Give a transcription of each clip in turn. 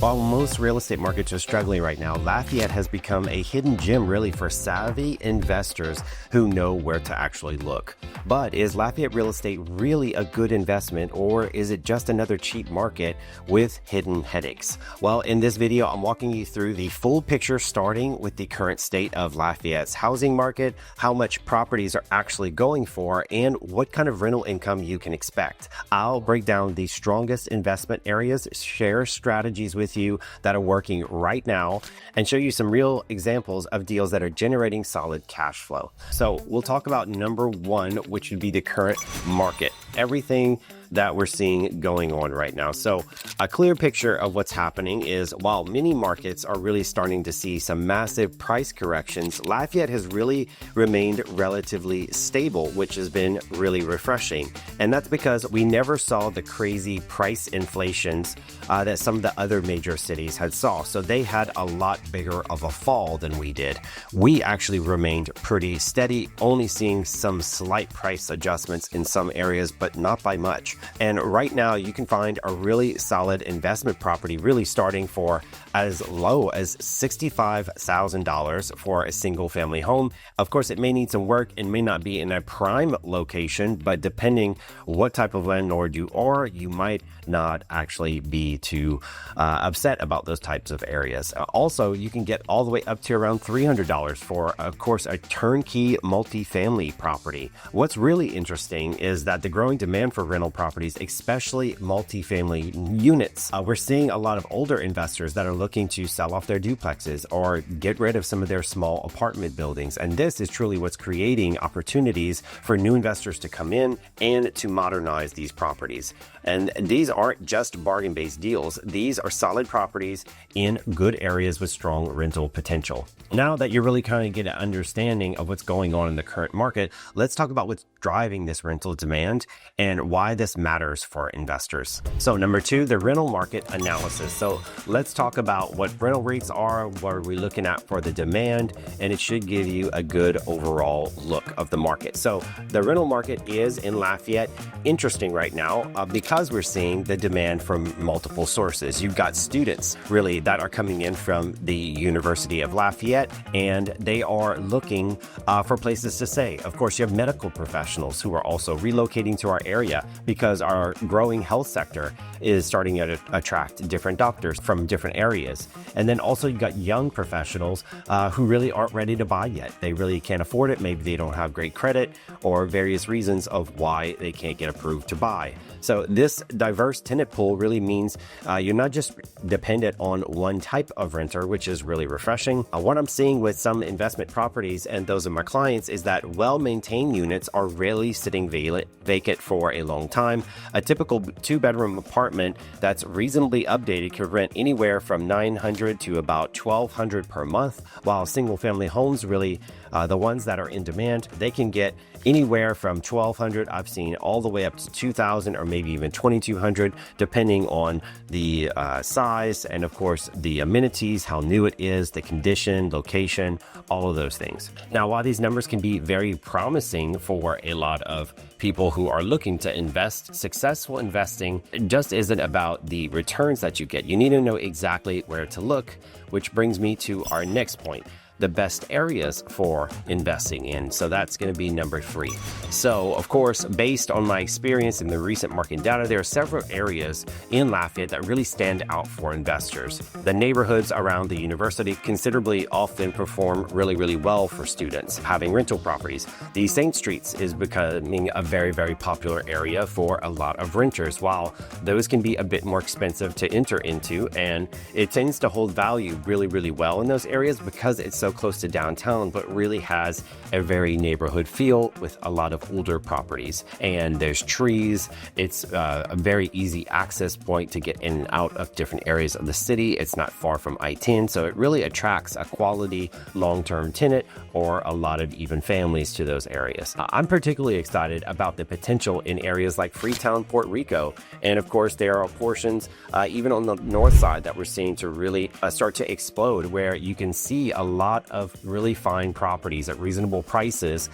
While most real estate markets are struggling right now, Lafayette has become a hidden gem really for savvy investors who know where to actually look. But is Lafayette real estate really a good investment, or is it just another cheap market with hidden headaches? Well, in this video, I'm walking you through the full picture, starting with the current state of Lafayette's housing market, how much properties are actually going for, and what kind of rental income you can expect. I'll break down the strongest investment areas, share strategies with you that are working right now, and show you some real examples of deals that are generating solid cash flow. So we'll talk about number one, which would be the current market. Everything that we're seeing going on right now. So a clear picture of what's happening is, while many markets are really starting to see some massive price corrections, Lafayette has really remained relatively stable, which has been really refreshing. And that's because we never saw the crazy price inflations that some of the other major cities had saw. So they had a lot bigger of a fall than we did. We actually remained pretty steady, only seeing some slight price adjustments in some areas, but not by much. And right now you can find a really solid investment property really starting for as low as $65,000 for a single family home. Of course, it may need some work and may not be in a prime location, but depending what type of landlord you are, you might not actually be too upset about those types of areas. Also, you can get all the way up to around $300 for, of course, a turnkey multifamily property. What's really interesting is that the growing demand for rental properties, especially multifamily units, we're seeing a lot of older investors that are looking to sell off their duplexes or get rid of some of their small apartment buildings. And this is truly what's creating opportunities for new investors to come in and to modernize these properties. And these aren't just bargain-based deals. These are solid properties in good areas with strong rental potential. Now that you're really kind of get an understanding of what's going on in the current market, let's talk about what's driving this rental demand and why this matters for investors. So number two, the rental market analysis. So let's talk about what rental rates are, what are we looking at for the demand, and it should give you a good overall look of the market. So the rental market is in Lafayette interesting right now because we're seeing the demand from multiple sources. You've got students really that are coming in from the University of Lafayette, and they are looking for places to stay. Of course, you have medical professionals who are also relocating to our area because our growing health sector is starting to attract different doctors from different areas. And then also you've got young professionals who really aren't ready to buy yet. They really can't afford it. Maybe they don't have great credit or various reasons of why they can't get approved to buy. So this diverse tenant pool really means you're not just dependent on one type of renter, which is really refreshing. What I'm seeing with some investment properties and those of my clients is that well-maintained units are rarely sitting vacant for a long time. A typical two-bedroom apartment that's reasonably updated could rent anywhere from $900 to about $1,200 per month, while single-family homes really, the ones that are in demand, they can get anywhere from $1,200, I've seen, all the way up to $2,000 or maybe even $2,200, depending on the size and, of course, the amenities, how new it is, the condition, location, all of those things. Now, while these numbers can be very promising for a lot of people who are looking to invest, successful investing just isn't about the returns that you get. You need to know exactly where to look, which brings me to our next point: the best areas for investing in. So that's going to be number three. So of course, based on my experience in the recent market data, there are several areas in Lafayette that really stand out for investors. The neighborhoods around the university considerably often perform really, really well for students having rental properties. The St. Streets is becoming a very, very popular area for a lot of renters. While those can be a bit more expensive to enter into, and it tends to hold value really, really well in those areas because it's so close to downtown, but really has a very neighborhood feel with a lot of older properties. And there's trees. It's a very easy access point to get in and out of different areas of the city. It's not far from I-10, so it really attracts a quality long-term tenant or a lot of even families to those areas. I'm particularly excited about the potential in areas like Freetown, Puerto Rico. And of course, there are portions even on the north side that we're seeing to really start to explode, where you can see a lot lot of really fine properties at reasonable prices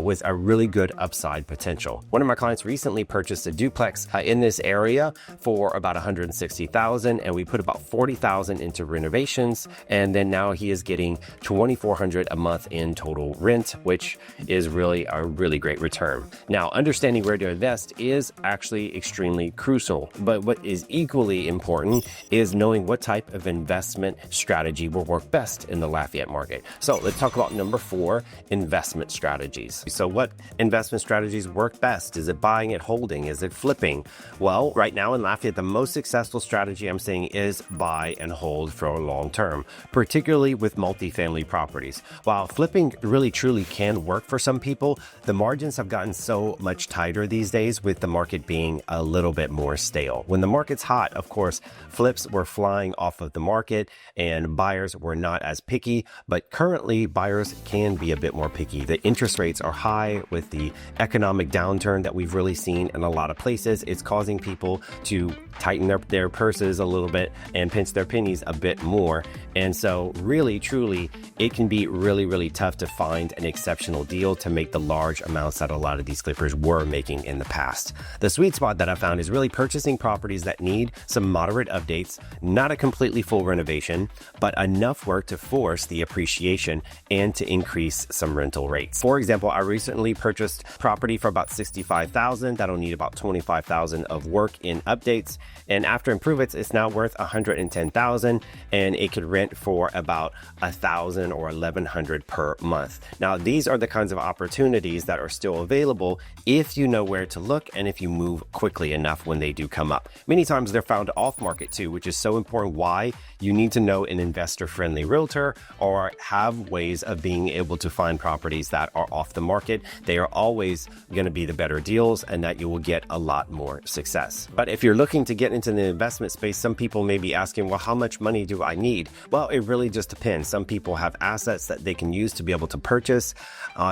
with a really good upside potential. One of my clients recently purchased a duplex in this area for about $160,000, and we put about $40,000 into renovations, and then now he is getting $2,400 a month in total rent, which is really a really great return. Now, understanding where to invest is actually extremely crucial, but what is equally important is knowing what type of investment strategy will work best in the Lafayette market. So let's talk about number 4, investment strategies. So what investment strategies work best? Is it buying it, holding? Is it flipping? Well, right now in Lafayette, the most successful strategy I'm seeing is buy and hold for a long term, particularly with multifamily properties. While flipping really truly can work for some people, the margins have gotten so much tighter these days with the market being a little bit more stale. When the market's hot, of course, flips were flying off of the market and buyers were not as picky, but currently buyers can be a bit more picky. The interest rates are high with the economic downturn that we've really seen in a lot of places. It's causing people to tighten their purses a little bit and pinch their pennies a bit more. And so really, truly, it can be really tough to find an exceptional deal to make the large amounts that a lot of these flippers were making in the past. The sweet spot that I found is really purchasing properties that need some moderate updates, not a completely full renovation, but enough work to force the appreciation and to increase some rental rates. For example, I recently purchased property for about $65,000. That'll need about $25,000 of work in updates. And after improvements, it's now worth $110,000, and it could rent for about $1,000 or $1,100 per month. Now, these are the kinds of opportunities that are still available if you know where to look and if you move quickly enough when they do come up. Many times they're found off market too, which is so important. Why you need to know an investor-friendly realtor or have ways of being able to find properties that are off the market. They are always going to be the better deals, and that you will get a lot more success. But if you're looking to get into the investment space, some people may be asking, well, how much money do I need? Well, it really just depends. Some people have assets that they can use to be able to purchase.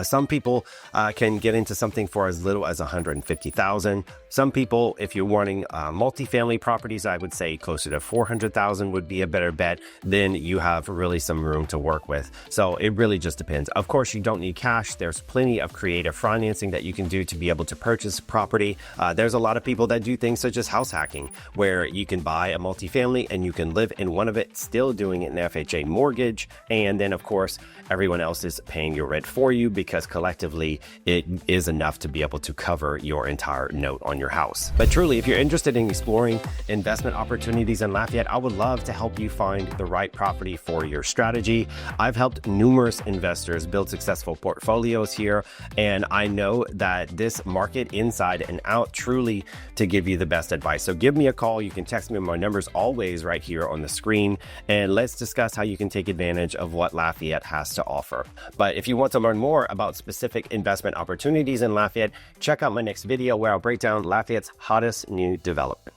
Some people can get into something for as little as $150,000. Some people, if you're wanting multifamily properties, I would say closer to $400,000 would be a better bet. Then you have really some room to work with. So it really just depends. Of course, you don't need cash. There's plenty of creative financing that you can do to be able to purchase property. There's a lot of people that do things such as house hacking, where you can buy a multifamily and you can live in one of it, still doing it in FHA mortgage. And then, of course, everyone else is paying your rent for you because collectively it is enough to be able to cover your entire note on your house. But truly, if you're interested in exploring investment opportunities in Lafayette, I would love to help you find the right property for your strategy. I've helped numerous investors build successful portfolios here, and I know that this market inside and out truly to give you the best advice. So give me a call. You can text me. My number's always right here on the screen, and let's discuss how you can take advantage of what Lafayette has to offer. But if you want to learn more about specific investment opportunities in Lafayette, check out my next video where I'll break down Lafayette's hottest new development.